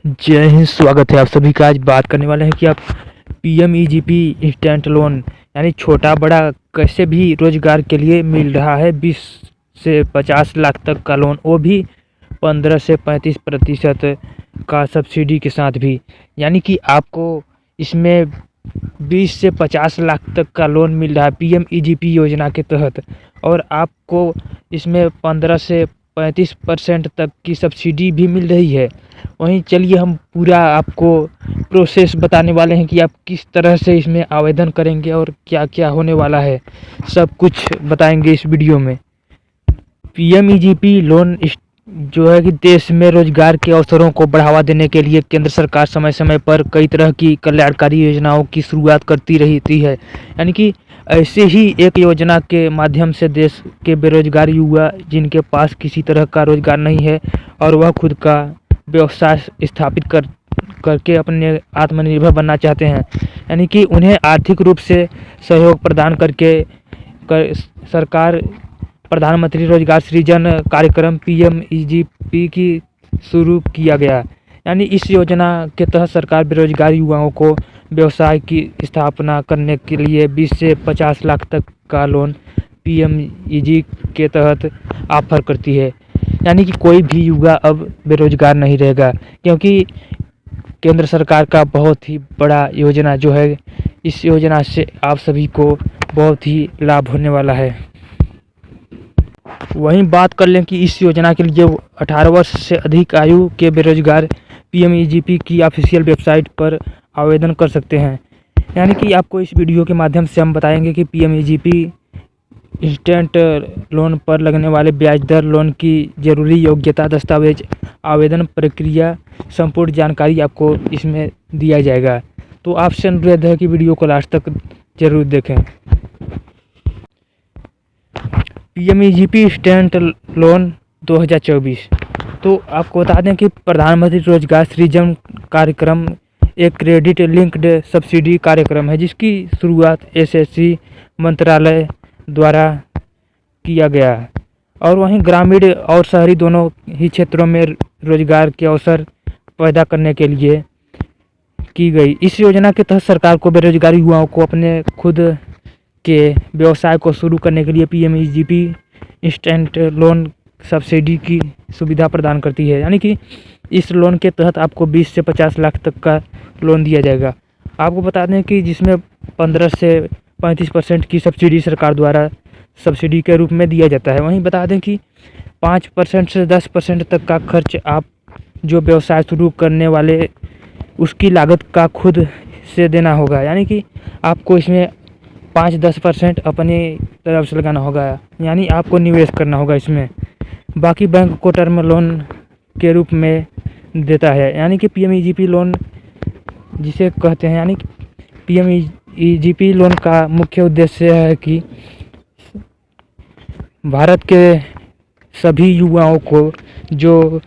जय हिंद। स्वागत है आप सभी का। आज बात करने वाले हैं कि आप पीएमईजीपी इंस्टेंट लोन यानी छोटा बड़ा कैसे भी रोजगार के लिए मिल रहा है। 20 से 50 लाख तक का लोन, वो भी 15 से 35% का सब्सिडी के साथ भी। यानी कि आपको इसमें 20 से 50 लाख तक का लोन मिल रहा है पीएमईजीपी योजना के तहत, और आपको इसमें 15 से 35% तक की सब्सिडी भी मिल रही है। वहीं चलिए हम पूरा आपको प्रोसेस बताने वाले हैं कि आप किस तरह से इसमें आवेदन करेंगे और क्या क्या होने वाला है, सब कुछ बताएंगे इस वीडियो में। पीएमईजीपी लोन जो है कि देश में रोजगार के अवसरों को बढ़ावा देने के लिए केंद्र सरकार समय समय पर कई तरह की कल्याणकारी योजनाओं की शुरुआत करती रहती है। यानी कि ऐसे ही एक योजना के माध्यम से देश के बेरोजगार युवा जिनके पास किसी तरह का रोजगार नहीं है और वह खुद का व्यवसाय स्थापित करके अपने आत्मनिर्भर बनना चाहते हैं, यानी कि उन्हें आर्थिक रूप से सहयोग प्रदान करके सरकार प्रधानमंत्री रोजगार सृजन कार्यक्रम पीएमईजीपी की शुरू किया गया। यानी इस योजना के तहत सरकार बेरोजगार युवाओं को व्यवसाय की स्थापना करने के लिए 20 से 50 लाख तक का लोन पीएमईजी के तहत ऑफर करती है। यानी कि कोई भी युवा अब बेरोजगार नहीं रहेगा, क्योंकि केंद्र सरकार का बहुत ही बड़ा योजना जो है, इस योजना से आप सभी को बहुत ही लाभ होने वाला है। वहीं बात कर लें कि इस योजना के लिए 18 वर्ष से अधिक आयु के बेरोजगार पीएमईजीपी की ऑफिशियल वेबसाइट पर आवेदन कर सकते हैं। यानी कि आपको इस वीडियो के माध्यम से हम बताएंगे कि पीएमईजीपी इंस्टेंट लोन पर लगने वाले ब्याज दर, लोन की जरूरी योग्यता दस्तावेज, आवेदन प्रक्रिया, संपूर्ण जानकारी आपको इसमें दिया जाएगा। तो आपसे अनुरोध है कि वीडियो को लास्ट तक जरूर देखें। PMEGP instant loan 2024। तो आपको बता दें कि प्रधानमंत्री रोजगार सृजन कार्यक्रम एक क्रेडिट लिंक्ड सब्सिडी कार्यक्रम है, जिसकी शुरुआत एसएससी मंत्रालय द्वारा किया गया है, और वहीं ग्रामीण और शहरी दोनों ही क्षेत्रों में रोजगार के अवसर पैदा करने के लिए की गई। इस योजना के तहत सरकार को बेरोजगार युवाओं को अपने खुद के व्यवसाय को शुरू करने के लिए पीएमईजीपी इंस्टेंट लोन सब्सिडी की सुविधा प्रदान करती है। यानी कि इस लोन के तहत आपको 20 से 50 लाख तक का लोन दिया जाएगा। आपको बता दें कि जिसमें 15 से 35% की सब्सिडी सरकार द्वारा सब्सिडी के रूप में दिया जाता है। वहीं बता दें कि 5% से 10% तक का खर्च आप जो व्यवसाय शुरू करने वाले उसकी लागत का खुद से देना होगा। यानी कि आपको इसमें 5-10% अपनी तरफ से लगाना होगा, यानी आपको निवेश करना होगा इसमें। बाकी बैंक को टर्म लोन के रूप में देता है। यानी कि पीएमईजीपी लोन जिसे कहते हैं, यानी पीएमईजीपी लोन का मुख्य उद्देश्य है कि भारत के सभी युवाओं को जो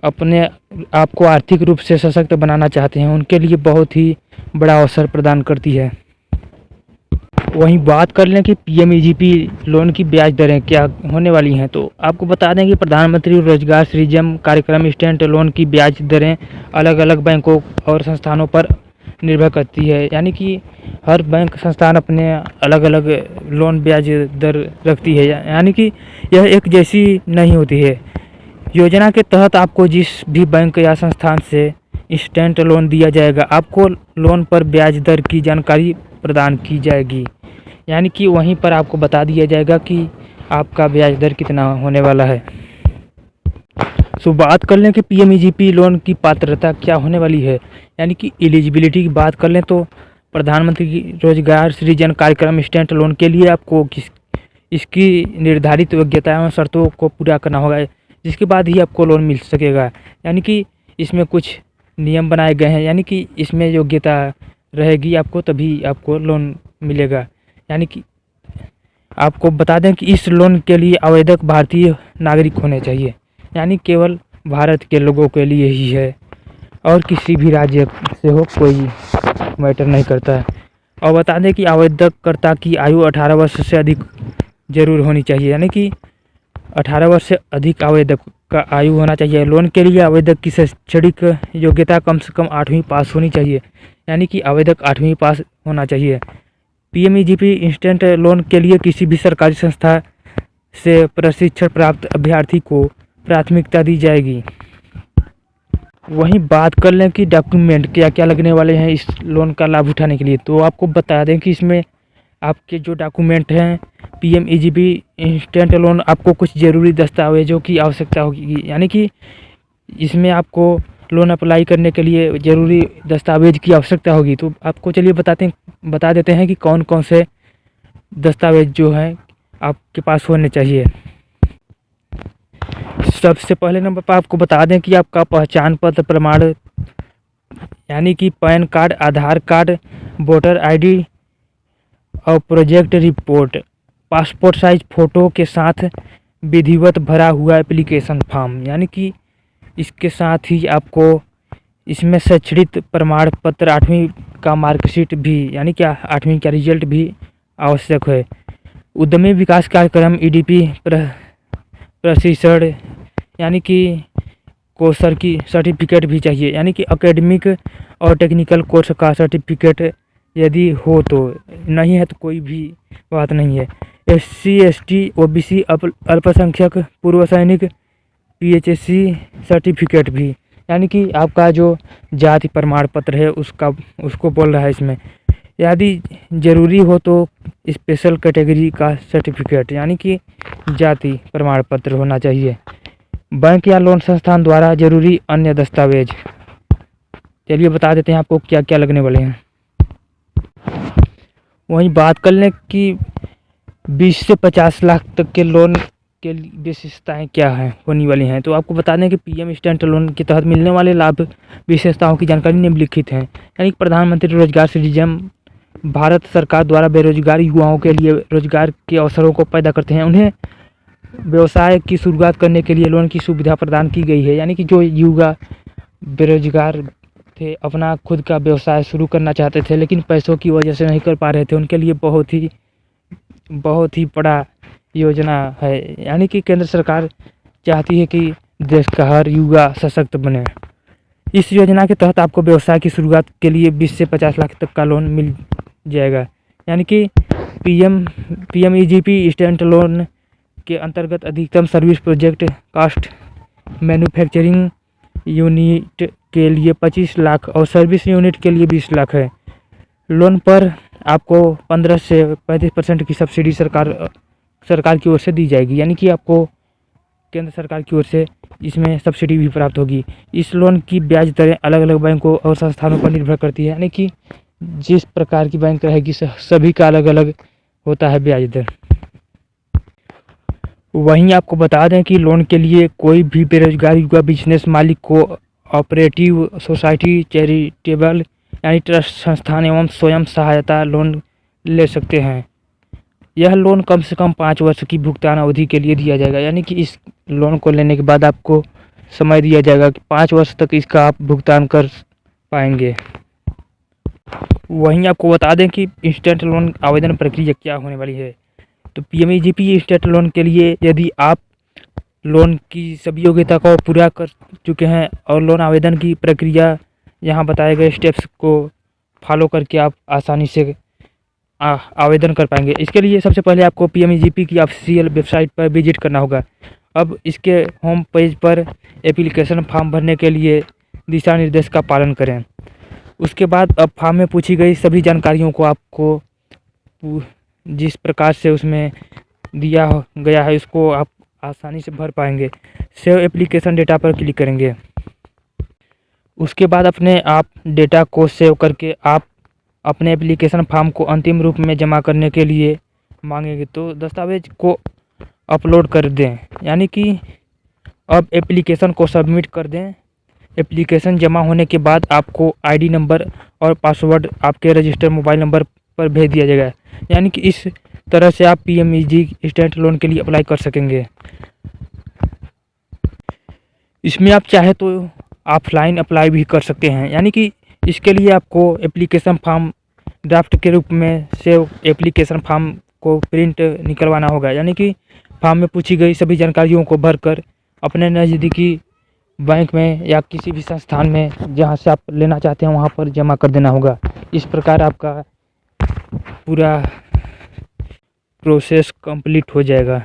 अपने आप को आर्थिक रूप से सशक्त बनाना चाहते हैं, उनके लिए बहुत ही बड़ा अवसर प्रदान करती है। वहीं बात कर लें कि पीएमईजीपी लोन की ब्याज दरें क्या होने वाली हैं, तो आपको बता दें कि प्रधानमंत्री रोजगार सृजन कार्यक्रम इंस्टेंट लोन की ब्याज दरें अलग अलग बैंकों और संस्थानों पर निर्भर करती है। यानी कि हर बैंक संस्थान अपने अलग अलग लोन ब्याज दर रखती है, यानी कि यह एक जैसी नहीं होती है। योजना के तहत आपको जिस भी बैंक या संस्थान से इंस्टेंट लोन दिया जाएगा, आपको लोन पर ब्याज दर की जानकारी प्रदान की जाएगी। यानी कि वहीं पर आपको बता दिया जाएगा कि आपका ब्याज दर कितना होने वाला है। सो बात कर लें कि पीएमईजीपी लोन की पात्रता क्या होने वाली है, यानी कि एलिजिबिलिटी की बात कर लें तो प्रधानमंत्री रोजगार सृजन कार्यक्रम इंस्टेंट लोन के लिए आपको इसकी निर्धारित योग्यता एवं शर्तों को पूरा करना होगा, जिसके बाद ही आपको लोन मिल सकेगा। यानी कि इसमें कुछ नियम बनाए गए हैं, यानी कि इसमें योग्यता रहेगी आपको तभी आपको लोन मिलेगा। यानी कि आपको बता दें कि इस लोन के लिए आवेदक भारतीय नागरिक होने चाहिए, यानी केवल भारत के लोगों के लिए ही है, और किसी भी राज्य से हो कोई मैटर नहीं करता है। और बता दें कि आवेदककर्ता की आयु 18 वर्ष से अधिक जरूर होनी चाहिए। यानी कि 18 वर्ष से अधिक आवेदक का आयु होना चाहिए। लोन के लिए आवेदक की शैक्षणिक योग्यता कम से कम 8वीं पास होनी चाहिए, यानी कि आवेदक 8वीं पास होना चाहिए। पीएमईजीपी इंस्टेंट लोन के लिए किसी भी सरकारी संस्था से प्रशिक्षण प्राप्त अभ्यर्थी को प्राथमिकता दी जाएगी। वहीं बात कर लें कि डॉक्यूमेंट क्या क्या लगने वाले हैं इस लोन का लाभ उठाने के लिए, तो आपको बता दें कि इसमें आपके जो डॉक्यूमेंट हैं पीएमईजीपी इंस्टेंट लोन, आपको कुछ ज़रूरी दस्तावेजों की आवश्यकता होगी, यानी कि इसमें आपको लोन अप्लाई करने के लिए ज़रूरी दस्तावेज की आवश्यकता होगी। तो आपको चलिए बता देते हैं कि कौन कौन से दस्तावेज जो हैं आपके पास होने चाहिए। सबसे पहले नंबर पर आपको बता दें कि आपका पहचान पत्र प्रमाण, यानी कि पैन कार्ड, आधार कार्ड, वोटर आईडी और project report, passport size photo के साथ विधिवत भरा हुआ एप्लीकेशन फॉर्म, यानी कि इसके साथ ही आपको इसमें शैक्षणिक प्रमाण पत्र 8वीं का मार्कशीट भी, यानी कि 8वीं का रिजल्ट भी आवश्यक है। उद्यमी विकास कार्यक्रम ईडीपी प्रशिक्षण, यानी कि कोर्स की सर्टिफिकेट भी चाहिए, यानी कि एकेडमिक और टेक्निकल कोर्स का सर्टिफिकेट यदि हो तो, नहीं है तो कोई भी बात नहीं है। SC ST OBC अल्पसंख्यक पूर्व सैनिक PHSC सर्टिफिकेट भी, यानी कि आपका जो जाति प्रमाण पत्र है उसको बोल रहा है इसमें। यदि ज़रूरी हो तो स्पेशल कैटेगरी का सर्टिफिकेट, यानी कि जाति प्रमाण पत्र होना चाहिए। बैंक या लोन संस्थान द्वारा जरूरी अन्य दस्तावेज, चलिए बता देते हैं आपको क्या क्या लगने वाले हैं। वहीं बात कर लें कि 20 से 50 लाख तक के लोन के विशेषताएं क्या हैं होने वाली हैं, तो आपको बता दें कि पीएम इंस्टेंट लोन के तहत मिलने वाले लाभ विशेषताओं की जानकारी निम्नलिखित है। यानी कि प्रधानमंत्री रोजगार सृजन भारत सरकार द्वारा बेरोजगार युवाओं के लिए रोजगार के अवसरों को पैदा करते हैं। उन्हें व्यवसाय की शुरुआत करने के लिए लोन की सुविधा प्रदान की गई है, यानी कि जो युवा बेरोजगार थे, अपना खुद का व्यवसाय शुरू करना चाहते थे लेकिन पैसों की वजह से नहीं कर पा रहे थे, उनके लिए बहुत ही बड़ा योजना है। यानी कि केंद्र सरकार चाहती है कि देश का हर युवा सशक्त बने। इस योजना के तहत आपको व्यवसाय की शुरुआत के लिए 20 से 50 लाख तक का लोन मिल जाएगा। यानी कि पीएमईजीपी इंस्टेंट लोन के अंतर्गत अधिकतम service project cost manufacturing unit के लिए 25 लाख और सर्विस यूनिट के लिए 20 लाख है। लोन पर आपको 15 से 35% की सब्सिडी सरकार की ओर से दी जाएगी, यानी कि आपको केंद्र सरकार की ओर से इसमें सब्सिडी भी प्राप्त होगी। इस लोन की ब्याज दरें अलग अलग बैंकों और संस्थानों पर निर्भर करती है, यानी कि जिस प्रकार की बैंक रहेगी सभी का अलग अलग होता है ब्याज दर। वहीं आपको बता दें कि लोन के लिए कोई भी बेरोजगार युवा बिजनेस मालिक को ऑपरेटिव सोसाइटी, चैरिटेबल यानी ट्रस्ट संस्थान एवं स्वयं सहायता लोन ले सकते हैं। यह लोन कम से कम 5 वर्ष की भुगतान अवधि के लिए दिया जाएगा, यानी कि इस लोन को लेने के बाद आपको समय दिया जाएगा कि 5 वर्ष तक इसका आप भुगतान कर पाएंगे। वहीं आपको बता दें कि इंस्टेंट लोन आवेदन प्रक्रिया क्या होने वाली है। तो पीएमईजीपी इंस्टेंट लोन के लिए यदि आप लोन की सभी योग्यता को पूरा कर चुके हैं और लोन आवेदन की प्रक्रिया यहाँ बताए गए स्टेप्स को फॉलो करके आप आसानी से आवेदन कर पाएंगे। इसके लिए सबसे पहले आपको पीएमईजीपी की ऑफिशियल वेबसाइट पर विजिट करना होगा। अब इसके होम पेज पर एप्लीकेशन फॉर्म भरने के लिए दिशा निर्देश का पालन करें। उसके बाद अब फॉर्म में पूछी गई सभी जानकारियों को आपको जिस प्रकार से उसमें दिया गया है उसको आप आसानी से भर पाएंगे। सेव एप्लीकेशन डेटा पर क्लिक करेंगे। उसके बाद अपने आप डेटा को सेव करके आप अपने एप्लीकेशन फॉर्म को अंतिम रूप में जमा करने के लिए मांगेंगे, तो दस्तावेज को अपलोड कर दें, यानी कि अब एप्लीकेशन को सबमिट कर दें। एप्लीकेशन जमा होने के बाद आपको आईडी नंबर और पासवर्ड आपके रजिस्टर्ड मोबाइल नंबर पर भेज दिया जाएगा, यानी कि इस तरह से आप पीएमईजी इंस्टेंट लोन के लिए अप्लाई कर सकेंगे। इसमें आप चाहे तो ऑफलाइन अप्लाई भी कर सकते हैं, यानी कि इसके लिए आपको एप्लीकेशन फॉर्म ड्राफ्ट के रूप में सेव एप्लीकेशन फॉर्म को प्रिंट निकलवाना होगा, यानी कि फॉर्म में पूछी गई सभी जानकारियों को भरकर अपने नज़दीकी बैंक में या किसी भी संस्थान में जहां से आप लेना चाहते हैं वहां पर जमा कर देना होगा। इस प्रकार आपका पूरा प्रोसेस कंप्लीट हो जाएगा।